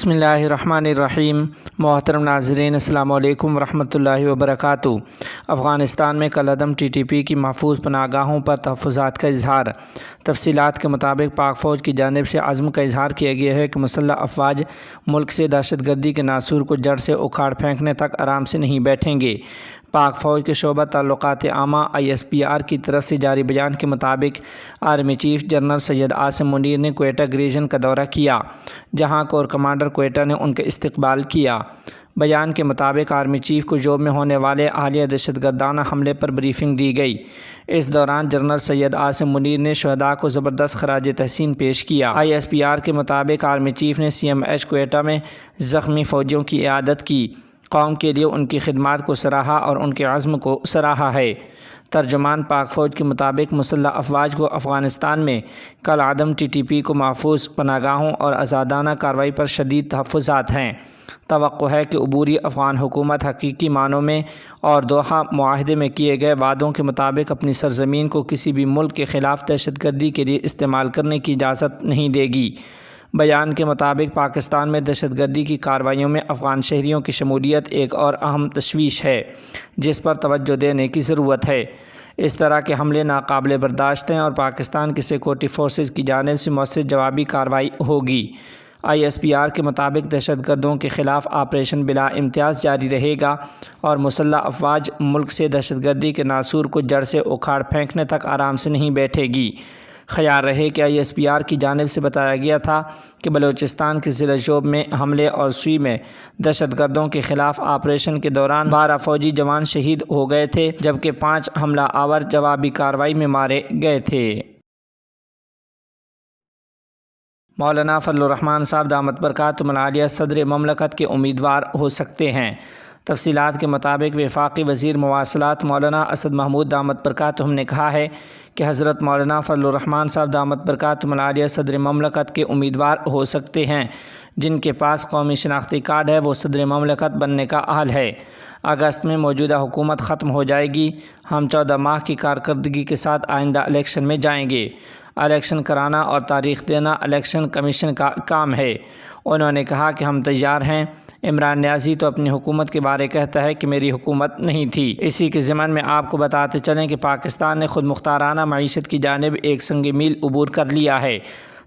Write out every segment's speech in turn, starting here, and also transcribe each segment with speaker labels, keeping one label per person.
Speaker 1: بسم اللہ الرحمن الرحیم۔ محترم ناظرین، السلام علیکم ورحمۃ اللہ وبرکاتہ۔ افغانستان میں کل عدم ٹی ٹی پی کی محفوظ پناہ گاہوں پر تحفظات کا اظہار۔ تفصیلات کے مطابق پاک فوج کی جانب سے عزم کا اظہار کیا گیا ہے کہ مسلح افواج ملک سے دہشت گردی کے ناسور کو جڑ سے اکھاڑ پھینکنے تک آرام سے نہیں بیٹھیں گے۔ پاک فوج کے شعبہ تعلقات عامہ ISPR کی طرف سے جاری بیان کے مطابق army chief general Syed Asim Munir نے کوئٹہ ریجن کا دورہ کیا، جہاں کور کمانڈر کوئٹہ نے ان کا استقبال کیا۔ بیان کے مطابق آرمی چیف کو جوب میں ہونے والے حالیہ دہشت گردانہ حملے پر بریفنگ دی گئی۔ اس دوران جنرل سید عاصم منیر نے شہداء کو زبردست خراج تحسین پیش کیا۔ ISPR کے مطابق آرمی چیف نے CMH کوئٹہ میں زخمی فوجیوں کی عیادت کی، قوم کے لیے ان کی خدمات کو سراہا اور ان کے عزم کو سراہا ہے۔ ترجمان پاک فوج کے مطابق مسلح افواج کو افغانستان میں کل عدم TTP کو محفوظ پناہ گاہوں اور آزادانہ کارروائی پر شدید تحفظات ہیں۔ توقع ہے کہ عبوری افغان حکومت حقیقی معنوں میں اور دوحہ معاہدے میں کیے گئے وعدوں کے مطابق اپنی سرزمین کو کسی بھی ملک کے خلاف دہشت گردی کے لیے استعمال کرنے کی اجازت نہیں دے گی۔ بیان کے مطابق پاکستان میں دہشت گردی کی کارروائیوں میں افغان شہریوں کی شمولیت ایک اور اہم تشویش ہے، جس پر توجہ دینے کی ضرورت ہے۔ اس طرح کے حملے ناقابل برداشت ہیں اور پاکستان کی سیکورٹی فورسز کی جانب سے مؤثر جوابی کارروائی ہوگی۔ ISPR کے مطابق دہشت گردوں کے خلاف آپریشن بلا امتیاز جاری رہے گا اور مسلح افواج ملک سے دہشت گردی کے ناسور کو جڑ سے اکھاڑ پھینکنے تک آرام سے نہیں بیٹھے گی۔ خیال رہے کہ ISPR کی جانب سے بتایا گیا تھا کہ بلوچستان کے ضلع شوب میں حملے اور سوئی میں دہشت گردوں کے خلاف آپریشن کے دوران 12 فوجی جوان شہید ہو گئے تھے، جبکہ 5 حملہ آور جوابی کارروائی میں مارے گئے تھے۔ مولانا فضل الرحمان صاحب دامت برکاتہم العالیہ صدر مملکت کے امیدوار ہو سکتے ہیں۔ تفصیلات کے مطابق وفاقی وزیر مواصلات مولانا اسد محمود دامت برکاتہم نے کہا ہے کہ حضرت مولانا فضل الرحمان صاحب دامت برکاتہم العالیہ صدر مملکت کے امیدوار ہو سکتے ہیں۔ جن کے پاس قومی شناختی کارڈ ہے وہ صدر مملکت بننے کا اہل ہے۔ اگست میں موجودہ حکومت ختم ہو جائے گی۔ ہم 14 ماہ کی کارکردگی کے ساتھ آئندہ الیکشن میں جائیں گے۔ الیکشن کرانا اور تاریخ دینا الیکشن کمیشن کا کام ہے۔ انہوں نے کہا کہ ہم تیار ہیں۔ عمران نیازی تو اپنی حکومت کے بارے کہتا ہے کہ میری حکومت نہیں تھی۔ اسی کے ضمن میں آپ کو بتاتے چلیں کہ پاکستان نے خود مختارانہ معیشت کی جانب ایک سنگ میل عبور کر لیا ہے۔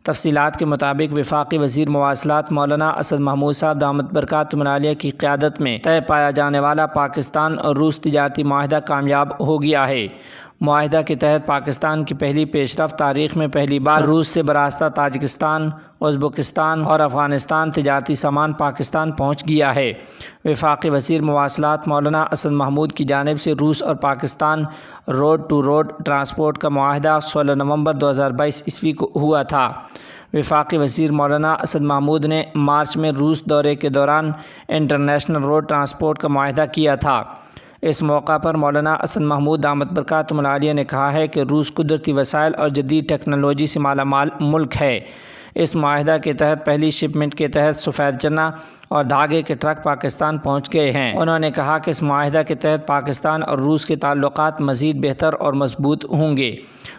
Speaker 1: تفصیلات کے مطابق وفاقی وزیر مواصلات مولانا اسد محمود صاحب دامت برکاتہم العالیہ کی قیادت میں طے پایا جانے والا پاکستان اور روس تجارتی معاہدہ کامیاب ہو گیا ہے۔ معاہدہ کے تحت پاکستان کی پہلی پیش رفت تاریخ میں پہلی بار روس سے براستہ تاجکستان، ازبکستان اور افغانستان تجارتی سامان پاکستان پہنچ گیا ہے۔ وفاقی وزیر مواصلات مولانا اسد محمود کی جانب سے روس اور Pakistan road to road transport کا معاہدہ 16 نومبر 2022 کو ہوا تھا۔ وفاقی وزیر مولانا اسد محمود نے مارچ میں روس دورے کے دوران انٹرنیشنل روڈ ٹرانسپورٹ کا معاہدہ کیا تھا۔ اس موقع پر مولانا اسد محمود دامت برکاتہم العالیہ نے کہا ہے کہ روس قدرتی وسائل اور جدید ٹیکنالوجی سے مالا مال ملک ہے۔ اس معاہدہ کے تحت پہلی شپمنٹ کے تحت سفید چنا اور دھاگے کے ٹرک پاکستان پہنچ گئے ہیں۔ انہوں نے کہا کہ اس معاہدہ کے تحت پاکستان اور روس کے تعلقات مزید بہتر اور مضبوط ہوں گے۔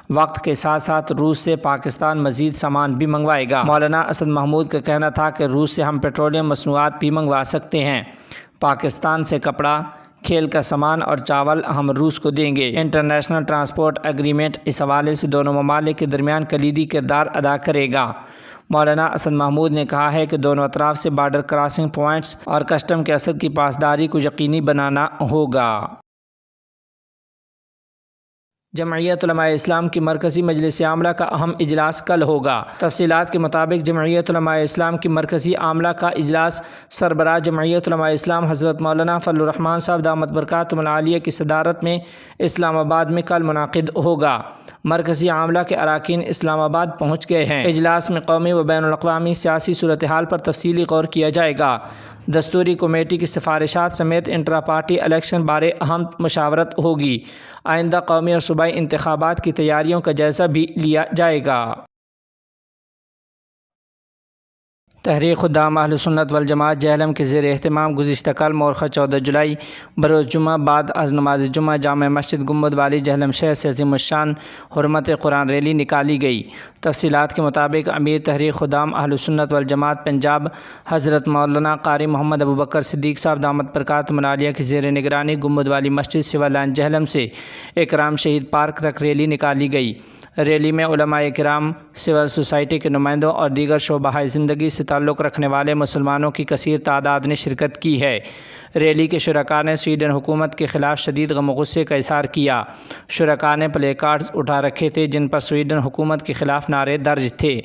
Speaker 1: وقت کے ساتھ ساتھ روس سے پاکستان مزید سامان بھی منگوائے گا۔ مولانا اسد محمود کا کہنا تھا کہ روس سے ہم پیٹرولیم مصنوعات بھی منگوا سکتے ہیں۔ پاکستان سے کپڑا، کھیل کا سامان اور چاول ہم روس کو دیں گے۔ انٹرنیشنل ٹرانسپورٹ ایگریمنٹ اس حوالے سے دونوں ممالک کے درمیان کلیدی کردار ادا کرے گا۔ مولانا اسد محمود نے کہا ہے کہ دونوں اطراف سے بارڈر کراسنگ پوائنٹس اور کسٹم کے اثر کی پاسداری کو یقینی بنانا ہوگا۔ جمعیت علماء اسلام کی مرکزی مجلس عاملہ کا اہم اجلاس کل ہوگا۔ تفصیلات کے مطابق جمعیت علماء اسلام کی مرکزی عاملہ کا اجلاس سربراہ جمعیت علماء اسلام حضرت مولانا فضل الرحمان صاحب دامت برکاتہم العالیہ کی صدارت میں اسلام آباد میں کل منعقد ہوگا۔ مرکزی عاملہ کے اراکین اسلام آباد پہنچ گئے ہیں۔ اجلاس میں قومی و بین الاقوامی سیاسی صورتحال پر تفصیلی غور کیا جائے گا۔ دستوری کمیٹی کی سفارشات سمیت انٹرا پارٹی الیکشن بارے اہم مشاورت ہوگی۔ آئندہ قومی اور صوبائی انتخابات کی تیاریوں کا جائزہ بھی لیا جائے گا۔ تحریک خدام اہل سنت والجماعت جہلم کے زیر اہتمام گزشتہ کل مورخہ 14 جولائی بروز جمعہ بعد از نماز جمعہ جامع مسجد گنبد والی جہلم شہر سے عظیم الشان حرمت قرآن ریلی نکالی گئی۔ تفصیلات کے مطابق امیر تحریک خدام اہل سنت والجماعت پنجاب حضرت مولانا قاری محمد ابو بکر صدیق صاحب دامت برکاتہم العالیہ کی زیر نگرانی گنبد والی مسجد سول لائن جہلم سے اکرام شہید پارک تک ریلی نکالی گئی۔ ریلی میں علماء کرام، سول سوسائٹی کے نمائندوں اور دیگر شعبۂ زندگی سے تعلق رکھنے والے مسلمانوں کی کثیر تعداد نے شرکت کی ہے۔ ریلی کے شرکاء نے سویڈن حکومت کے خلاف شدید غم و غصے کا اظہار کیا۔ شرکاء نے پلے کارڈز اٹھا رکھے تھے جن پر سویڈن حکومت کے خلاف نعرے درج تھے۔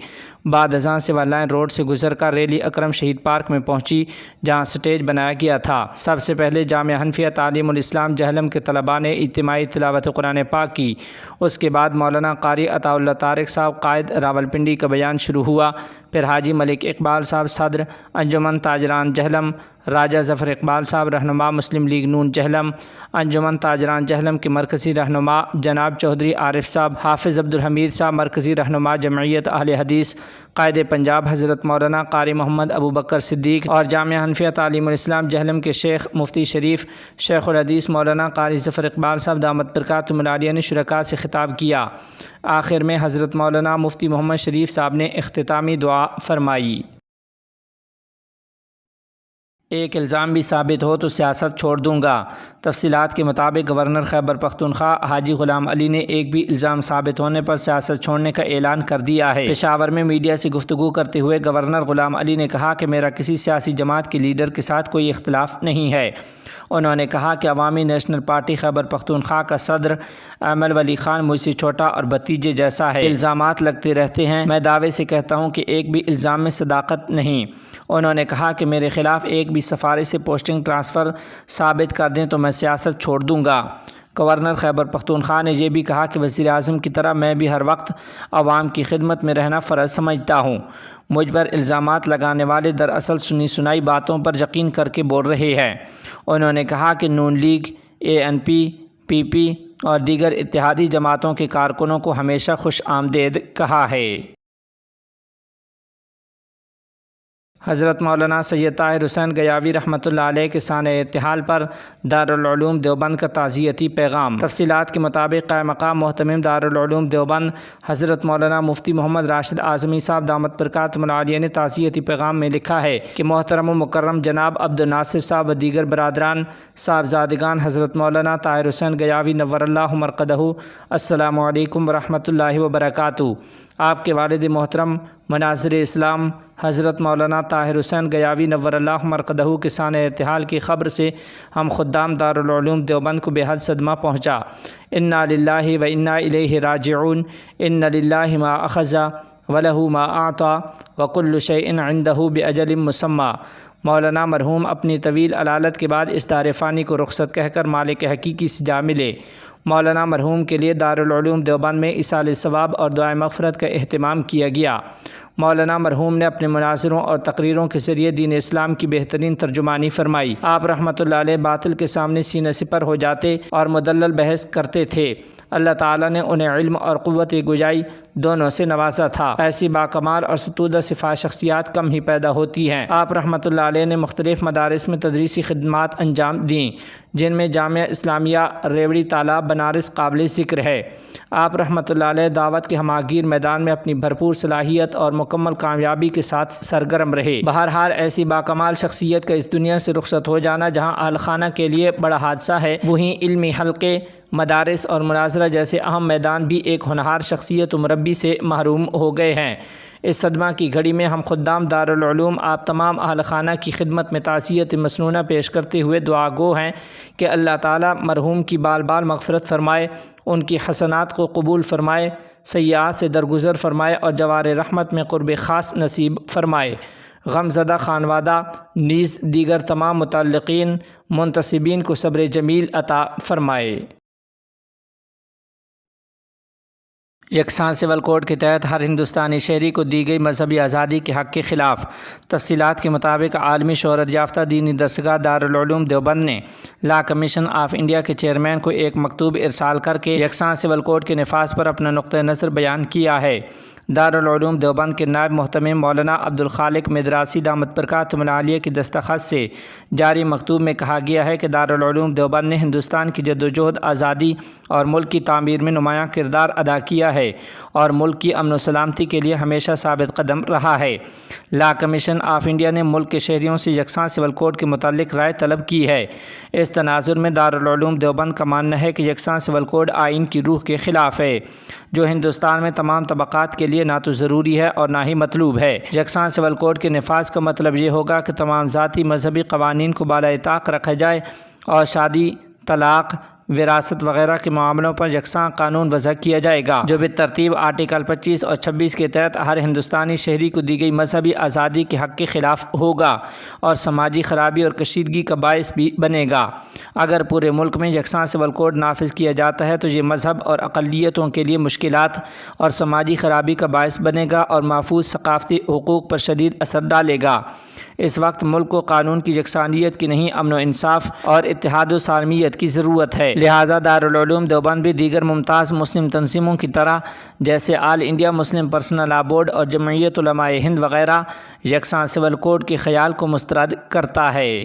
Speaker 1: بعد ازاں سول لائن روڈ سے گزر کر ریلی اکرم شہید پارک میں پہنچی جہاں سٹیج بنایا گیا تھا۔ سب سے پہلے جامعہ حنفیہ تعلیم الاسلام جہلم کے طلباء نے اجتماعی تلاوت قرآن پاک کی۔ اس کے بعد مولانا قاری عطا اللہ طارق صاحب قائد راولپنڈی کا بیان شروع ہوا۔ پھر حاجی ملک اقبال صاحب صدر انجمن تاجران جہلم، راجہ ظفر اقبال صاحب رہنما مسلم لیگ نون جہلم، انجمن تاجران جہلم کے مرکزی رہنما جناب چودھری عارف صاحب، حافظ عبدالحمید صاحب مرکزی رہنما جمعیت اہل حدیث، قائد پنجاب حضرت مولانا قاری محمد ابو بکر صدیق اور جامعہ حنفیہ تعلیم الاسلام جہلم کے شیخ مفتی شریف شیخ الحدیث مولانا قاری ظفر اقبال صاحب دامت برکاتہم العالیہ نے شرکاء سے خطاب کیا۔ آخر میں حضرت مولانا مفتی محمد شریف صاحب نے اختتامی دعا فرمائی۔ ایک الزام بھی ثابت ہو تو سیاست چھوڑ دوں گا۔ تفصیلات کے مطابق گورنر خیبر پختونخوا حاجی غلام علی نے ایک بھی الزام ثابت ہونے پر سیاست چھوڑنے کا اعلان کر دیا ہے۔ پشاور میں میڈیا سے گفتگو کرتے ہوئے گورنر غلام علی نے کہا کہ میرا کسی سیاسی جماعت کے لیڈر کے ساتھ کوئی اختلاف نہیں ہے۔ انہوں نے کہا کہ عوامی نیشنل پارٹی خیبر پختونخوا کا صدر ایمل ولی خان مجھ سے چھوٹا اور بھتیجے جیسا ہے۔ الزامات لگتے رہتے ہیں، میں دعوے سے کہتا ہوں کہ ایک بھی الزام میں صداقت نہیں۔ انہوں نے کہا کہ میرے خلاف ایک بھی سفارش سے پوسٹنگ ٹرانسفر ثابت کر دیں تو میں سیاست چھوڑ دوں گا۔ گورنر خیبر پختونخوا نے یہ بھی کہا کہ وزیر اعظم کی طرح میں بھی ہر وقت عوام کی خدمت میں رہنا فرض سمجھتا ہوں۔ مجھ پر الزامات لگانے والے دراصل سنی سنائی باتوں پر یقین کر کے بول رہے ہیں۔ انہوں نے کہا کہ نون لیگ، ANP، PP اور دیگر اتحادی جماعتوں کے کارکنوں کو ہمیشہ خوش آمدید کہا ہے۔ حضرت مولانا سید طاہر حسین گیاوی رحمۃ اللہ علیہ کے سانحہ ارتحال پر دارالعلوم دیوبند کا تعزیتی پیغام۔ تفصیلات کے مطابق قائم مقام محتمم دارالعلوم دیوبند حضرت مولانا مفتی محمد راشد اعظمی صاحب دامت برکاتہم العالیہ نے تعزیتی پیغام میں لکھا ہے کہ محترم و مکرم جناب عبد الناصر صاحب و دیگر برادران صاحبزادگان حضرت مولانا طاہر حسین گیاوی نور اللہ مرقدہ، السلام علیکم ورحمۃ اللہ وبرکاتہ۔ آپ کے والد محترم مناظر اسلام حضرت مولانا طاہر حسین گیاوی نور اللہ مرقدہ کے سانحہ ارتحال کی خبر سے ہم خدام دارالعلوم دیوبند کو بے حد صدمہ پہنچا۔ انا للہ و انا الیہ راجعون، ان للہ ما اخذ ولہ ما اعطى وکل شیء عندہ باجل مسمى۔ مولانا مرحوم اپنی طویل علالت کے بعد اس دار فانی کو رخصت کہہ کر مالک حقیقی سے جا ملے۔ مولانا مرحوم کے لیے دارالعلوم دیوبند میں ایصال ثواب اور دعائے مغفرت کا اہتمام کیا گیا۔ مولانا مرحوم نے اپنے مناظروں اور تقریروں کے ذریعے دین اسلام کی بہترین ترجمانی فرمائی۔ آپ رحمۃ اللہ علیہ باطل کے سامنے سینہ سپر ہو جاتے اور مدلل بحث کرتے تھے۔ اللہ تعالیٰ نے انہیں علم اور قوت گویائی دونوں سے نوازا تھا۔ ایسی باکمال اور ستودہ صفات شخصیات کم ہی پیدا ہوتی ہیں۔ آپ رحمۃ اللہ علیہ نے مختلف مدارس میں تدریسی خدمات انجام دیں جن میں جامعہ اسلامیہ ریوڑی تالاب بنارس قابل ذکر ہے۔ آپ رحمۃ اللہ علیہ دعوت کے ہماگیر میدان میں اپنی بھرپور صلاحیت اور مکمل کامیابی کے ساتھ سرگرم رہے۔ بہرحال ایسی باکمال شخصیت کا اس دنیا سے رخصت ہو جانا جہاں اہل خانہ کے لیے بڑا حادثہ ہے، وہیں علمی حلقے، مدارس اور مناظرہ جیسے اہم میدان بھی ایک ہونہار شخصیت و مربی سے محروم ہو گئے ہیں۔ اس صدمہ کی گھڑی میں ہم خدام دارالعلوم آپ تمام اہل خانہ کی خدمت میں تعزیت مسنونہ پیش کرتے ہوئے دعا گو ہیں کہ اللہ تعالیٰ مرحوم کی بال بال مغفرت فرمائے، ان کی حسنات کو قبول فرمائے، سیئات سے درگزر فرمائے اور جوار رحمت میں قرب خاص نصیب فرمائے۔ غم زدہ خانوادہ نیز دیگر تمام متعلقین منتسبین کو صبر جمیل عطا فرمائے۔ یکساں سول کوڈ کے تحت ہر ہندوستانی شہری کو دی گئی مذہبی آزادی کے حق کے خلاف۔ تفصیلات کے مطابق عالمی شہرت یافتہ دینی درسگاہ دارالعلوم دیوبند نے لا کمیشن آف انڈیا کے چیئرمین کو ایک مکتوب ارسال کر کے یکساں سول کوڈ کے نفاذ پر اپنا نقطہ نظر بیان کیا ہے۔ دارالعلوم دیوبند کے نائب محتمم مولانا عبدالخالق مدراسی دامت برکاتہ العالیہ کی دستخط سے جاری مکتوب میں کہا گیا ہے کہ دارالعلوم دیوبند نے ہندوستان کی جدوجہد آزادی اور ملک کی تعمیر میں نمایاں کردار ادا کیا ہے اور ملک کی امن و سلامتی کے لیے ہمیشہ ثابت قدم رہا ہے۔ لا کمیشن آف انڈیا نے ملک کے شہریوں سے یکساں سول کوڈ کے متعلق رائے طلب کی ہے۔ اس تناظر میں دارالعلوم دیوبند کا ماننا ہے کہ یکساں سول کوڈ آئین کی روح کے خلاف ہے، جو ہندوستان میں تمام طبقات کے لیے نہ تو ضروری ہے اور نہ ہی مطلوب ہے۔ یکساں سول کوڈ کے نفاذ کا مطلب یہ ہوگا کہ تمام ذاتی مذہبی قوانین کو بالائے طاق رکھا جائے اور شادی، طلاق، وراثت وغیرہ کے معاملوں پر یکساں قانون وضع کیا جائے گا، جو بالترتیب آرٹیکل 25 اور 26 کے تحت ہر ہندوستانی شہری کو دی گئی مذہبی آزادی کے حق کے خلاف ہوگا اور سماجی خرابی اور کشیدگی کا باعث بھی بنے گا۔ اگر پورے ملک میں یکساں سول کوڈ نافذ کیا جاتا ہے تو یہ مذہب اور اقلیتوں کے لیے مشکلات اور سماجی خرابی کا باعث بنے گا اور محفوظ ثقافتی حقوق پر شدید اثر ڈالے گا۔ اس وقت ملک کو قانون کی یکسانیت کی نہیں، امن و انصاف اور اتحاد و سالمیت کی ضرورت ہے۔ لہٰذا دارالعلوم دیوبند بھی دیگر ممتاز مسلم تنظیموں کی طرح جیسے آل انڈیا مسلم پرسنل لا بورڈ اور جمعیت علماء ہند وغیرہ یکساں سول کوڈ کے خیال کو مسترد کرتا ہے۔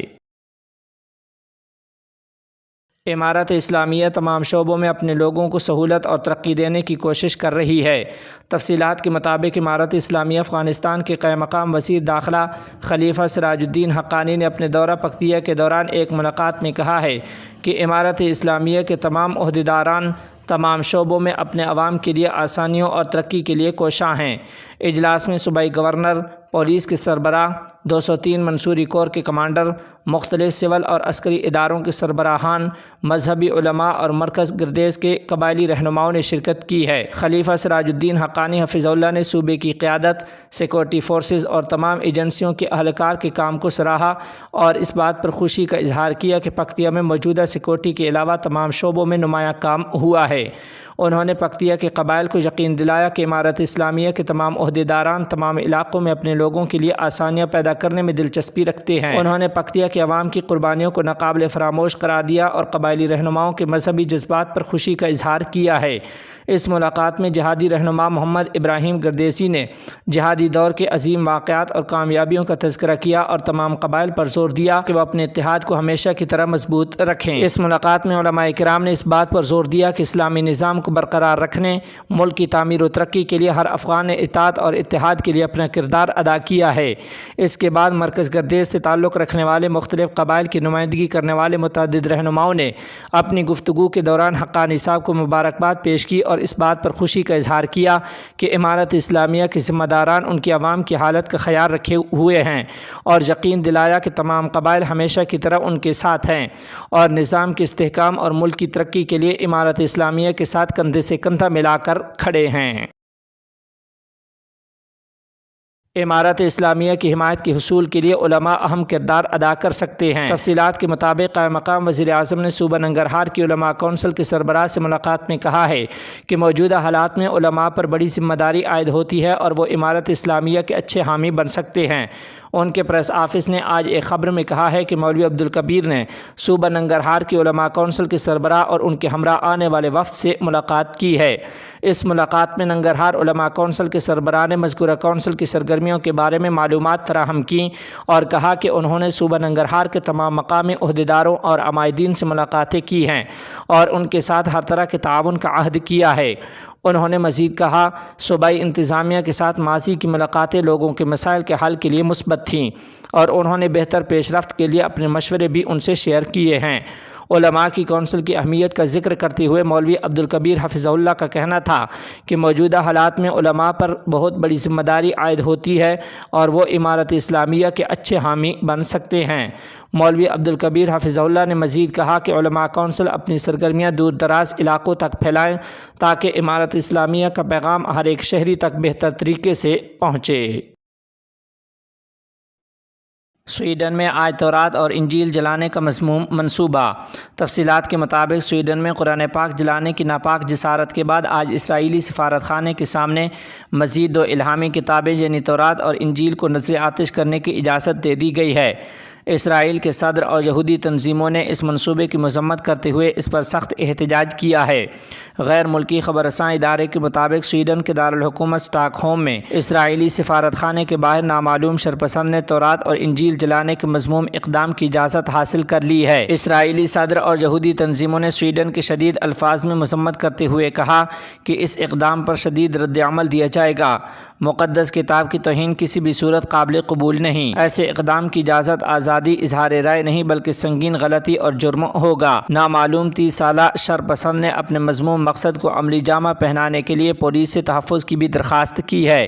Speaker 1: امارت اسلامیہ تمام شعبوں میں اپنے لوگوں کو سہولت اور ترقی دینے کی کوشش کر رہی ہے۔ تفصیلات کے مطابق امارت اسلامیہ افغانستان کے قائم مقام وزیر داخلہ خلیفہ سراج الدین حقانی نے اپنے دورہ پکتیا کے دوران ایک ملاقات میں کہا ہے کہ امارت اسلامیہ کے تمام عہدیداران تمام شعبوں میں اپنے عوام کے لیے آسانیوں اور ترقی کے لیے کوشاں ہیں۔ اجلاس میں صوبائی گورنر، پولیس کے سربراہ، 203 منصوری کور کے کمانڈر، مختلف سول اور عسکری اداروں کے سربراہان، مذہبی علماء اور مرکز گردیز کے قبائلی رہنماؤں نے شرکت کی ہے۔ خلیفہ سراج الدین حقانی حفظہ اللہ نے صوبے کی قیادت، سیکورٹی فورسز اور تمام ایجنسیوں کے اہلکار کے کام کو سراہا اور اس بات پر خوشی کا اظہار کیا کہ پکتیا میں موجودہ سیکورٹی کے علاوہ تمام شعبوں میں نمایاں کام ہوا ہے۔ انہوں نے پکتیا کے قبائل کو یقین دلایا کہ امارت اسلامیہ کے تمام عہدیداران تمام علاقوں میں اپنے لوگوں کے لیے آسانیاں پیدا کرنے میں دلچسپی رکھتے ہیں۔ انہوں نے پکتیا کے عوام کی قربانیوں کو ناقابل فراموش قرار دیا اور قبائلی رہنماؤں کے مذہبی جذبات پر خوشی کا اظہار کیا ہے۔ اس ملاقات میں جہادی رہنما محمد ابراہیم گردیسی نے جہادی دور کے عظیم واقعات اور کامیابیوں کا تذکرہ کیا اور تمام قبائل پر زور دیا کہ وہ اپنے اتحاد کو ہمیشہ کی طرح مضبوط رکھیں۔ اس ملاقات میں علماء کرام نے اس بات پر زور دیا کہ اسلامی نظام کو برقرار رکھنے، ملک کی تعمیر و ترقی کے لیے ہر افغان نے اطاعت اور اتحاد کے لیے اپنا کردار ادا کیا ہے۔ اس کے بعد مرکز گردیز سے تعلق رکھنے والے مختلف قبائل کی نمائندگی کرنے والے متعدد رہنماؤں نے اپنی گفتگو کے دوران حقانی صاحب کو مبارکباد پیش کی اور اس بات پر خوشی کا اظہار کیا کہ امارت اسلامیہ کے ذمہ داران ان کی عوام کی حالت کا خیال رکھے ہوئے ہیں اور یقین دلایا کہ تمام قبائل ہمیشہ کی طرح ان کے ساتھ ہیں اور نظام کے استحکام اور ملک کی ترقی کے لیے امارت اسلامیہ کے ساتھ کندھے سے کندھا ملا کر کھڑے ہیں۔ امارت اسلامیہ کی حمایت کے حصول کے لیے علماء اہم کردار ادا کر سکتے ہیں۔ تفصیلات کے مطابق قائم مقام وزیر اعظم نے صوبہ ننگرہار کی علماء کونسل کے سربراہ سے ملاقات میں کہا ہے کہ موجودہ حالات میں علماء پر بڑی ذمہ داری عائد ہوتی ہے اور وہ امارت اسلامیہ کے اچھے حامی بن سکتے ہیں۔ ان کے پریس آفس نے آج ایک خبر میں کہا ہے کہ مولوی عبدالکبیر نے صوبہ ننگرہار کی علماء کونسل کے سربراہ اور ان کے ہمراہ آنے والے وفد سے ملاقات کی ہے۔ اس ملاقات میں ننگرہار علماء کونسل کے سربراہ نے مذکورہ کونسل کی سرگرمیوں کے بارے میں معلومات فراہم کیں اور کہا کہ انہوں نے صوبہ ننگرہار کے تمام مقامی عہدیداروں اور عمائدین سے ملاقاتیں کی ہیں اور ان کے ساتھ ہر طرح کے تعاون کا عہد کیا ہے۔ انہوں نے مزید کہا صوبائی انتظامیہ کے ساتھ ماضی کی ملاقاتیں لوگوں کے مسائل کے حل کے لیے مثبت تھیں اور انہوں نے بہتر پیش رفت کے لیے اپنے مشورے بھی ان سے شیئر کیے ہیں۔ علماء کی کونسل کی اہمیت کا ذکر کرتے ہوئے مولوی عبدالکبیر حفظہ اللہ کا کہنا تھا کہ موجودہ حالات میں علماء پر بہت بڑی ذمہ داری عائد ہوتی ہے اور وہ امارت اسلامیہ کے اچھے حامی بن سکتے ہیں۔ مولوی عبدالکبیر حفظہ اللہ نے مزید کہا کہ علماء کونسل اپنی سرگرمیاں دور دراز علاقوں تک پھیلائیں تاکہ امارت اسلامیہ کا پیغام ہر ایک شہری تک بہتر طریقے سے پہنچے۔ سویڈن میں آج تورات اور انجیل جلانے کا منصوبہ۔ تفصیلات کے مطابق سویڈن میں قرآن پاک جلانے کی ناپاک جسارت کے بعد آج اسرائیلی سفارت خانے کے سامنے مزید 2 الہامی کتابیں یعنی تورات اور انجیل کو نذر آتش کرنے کی اجازت دے دی گئی ہے۔ اسرائیل کے صدر اور یہودی تنظیموں نے اس منصوبے کی مذمت کرتے ہوئے اس پر سخت احتجاج کیا ہے۔ غیر ملکی خبر رساں ادارے کے مطابق سویڈن کے دارالحکومت اسٹاک ہوم میں اسرائیلی سفارت خانے کے باہر نامعلوم شرپسند نے تورات اور انجیل جلانے کے مذموم اقدام کی اجازت حاصل کر لی ہے۔ اسرائیلی صدر اور یہودی تنظیموں نے سویڈن کے شدید الفاظ میں مذمت کرتے ہوئے کہا کہ اس اقدام پر شدید رد عمل دیا جائے گا۔ مقدس کتاب کی توہین کسی بھی صورت قابل قبول نہیں۔ ایسے اقدام کی اجازت آزادی اظہار رائے نہیں بلکہ سنگین غلطی اور جرم ہوگا۔ نامعلوم 30 سالہ شرپسند نے اپنے مذموم مقصد کو عملی جامہ پہنانے کے لیے پولیس سے تحفظ کی بھی درخواست کی ہے،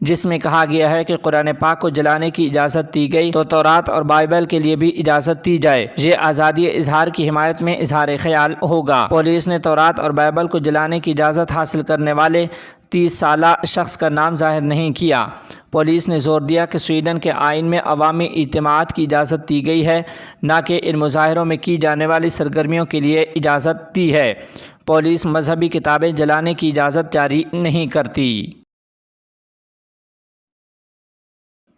Speaker 1: جس میں کہا گیا ہے کہ قرآن پاک کو جلانے کی اجازت دی گئی تو تورات اور بائبل کے لیے بھی اجازت دی جائے۔ یہ آزادی اظہار کی حمایت میں اظہار خیال ہوگا۔ پولیس نے تورات اور بائبل کو جلانے کی اجازت حاصل کرنے والے 30 سالہ شخص کا نام ظاہر نہیں کیا۔ پولیس نے زور دیا کہ سویڈن کے آئین میں عوامی اجتماعات کی اجازت دی گئی ہے، نہ کہ ان مظاہروں میں کی جانے والی سرگرمیوں کے لیے اجازت دی ہے۔ پولیس مذہبی کتابیں جلانے کی اجازت جاری نہیں کرتی۔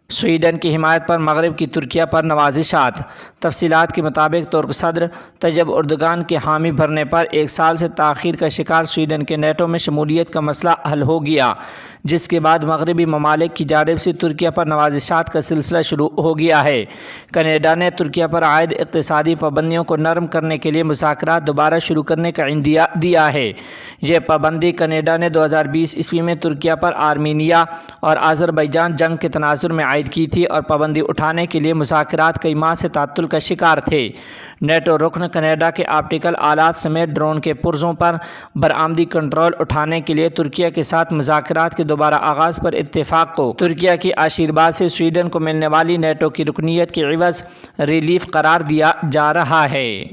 Speaker 1: سویڈن کی حمایت پر مغرب کی ترکیہ پر نوازشات۔ تفصیلات کے مطابق ترک صدر طیب اردگان کے حامی بھرنے پر 1 سال سے تاخیر کا شکار سویڈن کے نیٹو میں شمولیت کا مسئلہ حل ہو گیا، جس کے بعد مغربی ممالک کی جانب سے ترکیہ پر نوازشات کا سلسلہ شروع ہو گیا ہے۔ کینیڈا نے ترکیہ پر عائد اقتصادی پابندیوں کو نرم کرنے کے لیے مذاکرات دوبارہ شروع کرنے کا عندیہ دیا ہے۔ یہ پابندی کینیڈا نے 2020 عیسوی میں ترکیہ پر آرمینیا اور آذربائیجان جنگ کے تناظر میں عائد کی تھی اور پابندی اٹھانے کے لیے مذاکرات کئی ماہ سے تعطل کا شکار تھے۔ نیٹو رکن کینیڈا کے آپٹیکل آلات سمیت ڈرون کے پرزوں پر برآمدی کنٹرول اٹھانے کے لیے ترکیہ کے ساتھ مذاکرات کے دوبارہ آغاز پر اتفاق کو ترکیہ کی آشیرواد سے سویڈن کو ملنے والی نیٹو کی رکنیت کے عوض ریلیف قرار دیا جا رہا ہے۔